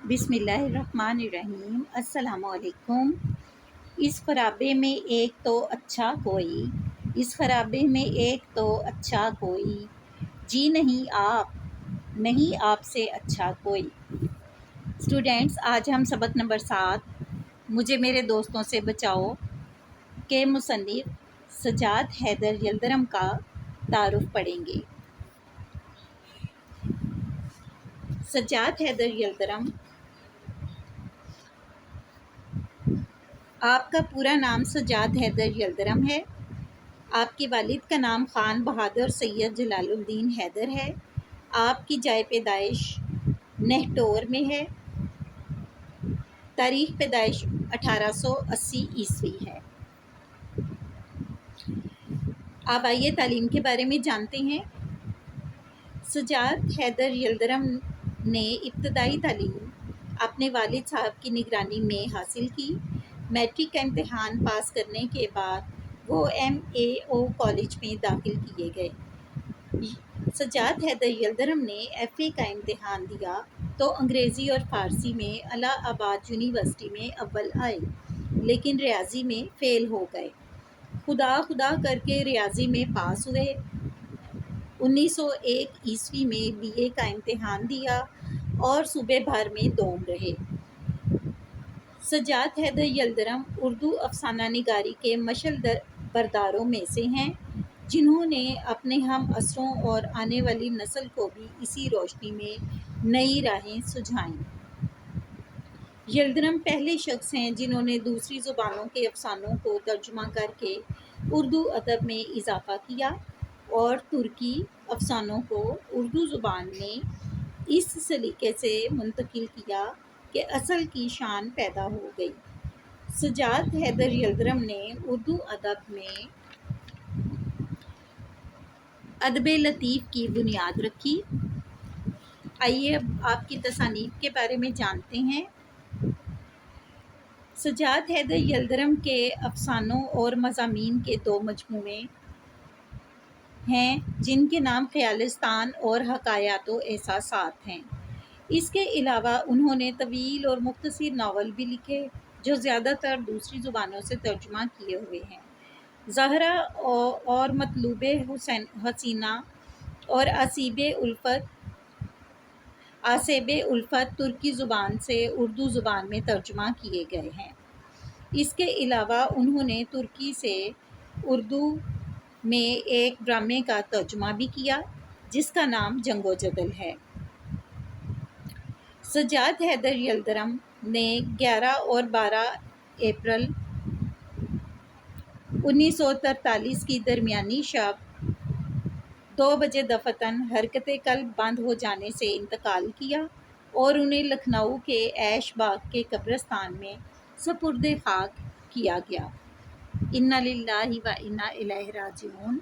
बिस्मिल्लाहिर्रहमानिर्रहीम। अस्सलाम वालेकुम। इस खराबे में एक तो अच्छा कोई, इस खराबे में एक तो अच्छा कोई, जी नहीं आप, नहीं आपसे अच्छा कोई। स्टूडेंट्स, आज हम सबक नंबर 7 मुझे मेरे दोस्तों से बचाओ के मुसन्निफ सजाद हैदर यल्दरम का तारुफ पढ़ेंगे। सजाद हैदर यल्दरम, आपका पूरा नाम सजाद हैदर यल्दरम है। आपके वालिद का नाम खान बहादुर सैयद जलालुद्दीन हैदर है। आपकी जाए पैदाइश नेहटोर में है। तारीख पैदाइश 1880 ईस्वी है। अब आइए तालीम के बारे में जानते हैं। सजाद हैदर यल्दरम ने इब्तदाई तालीम अपने वालिद साहब की निगरानी में हासिल की। मैट्रिक का इम्तहान पास करने के बाद वो MAO कॉलेज में दाखिल किए गए। सजाद हैदर यल्दरम ने FA का इम्तहान दिया तो अंग्रेज़ी और फ़ारसी में इलाहाबाद यूनिवर्सिटी में अव्वल आए, लेकिन रियाजी में फ़ेल हो गए। खुदा खुदा करके रियाजी में पास हुए। 1901 ईस्वी में BA का इम्तहान दिया और सूबे भर में दोम रहे। सजाद हैदर यल्दरम उर्दू अफसाना निगारी के मशल बरदारों में से हैं, जिन्होंने अपने हम असरों और आने वाली नस्ल को भी इसी रोशनी में नई राहें सुझाईं। यल्दरम पहले शख्स हैं जिन्होंने दूसरी ज़ुबानों के अफसानों को तर्जुमा करके उर्दू अदब में इजाफ़ा किया और तुर्की अफसानों को उर्दू ज़ुबान में इस सलीके से मुंतकिल किया कि असल की शान पैदा हो गई। सजाद हैदर यल्दरम ने उर्दू अदब में अदब लतीफ़ की बुनियाद रखी। आइए अब आपकी तसानीफ़ के बारे में जानते हैं। सजाद हैदर यल्दरम के अफसानों और मज़ामीन के 2 मजमूए हैं, जिनके नाम ख़यालिस्तान और हकायातो एहसासात हैं। इसके अलावा उन्होंने तवील और मुख्तसर नावल भी लिखे, जो ज़्यादातर दूसरी ज़ुबानों से तर्जुमा किए हुए हैं। ज़हरा और मतलूबे हसीना और आसेबे उल्फत तुर्की ज़ुबान से उर्दू ज़ुबान में तर्जुमा किए गए हैं। इसके अलावा उन्होंने तुर्की से उर्दू में एक ड्रामे का तर्जुमा भी किया, जिसका नाम जंगो जदल है। सजाद हैदर यल्दरम ने 11 और 12 अप्रैल 1943 की दरमियानी शब 2 बजे दफतन हरकत कल्ब बंद हो जाने से इंतकाल किया और उन्हें लखनऊ के ऐश बाग के कब्रिस्तान में सपुर्द खाक किया गया। इन्ना लिल्लाहि व इन्ना इलैहि राजिऊन।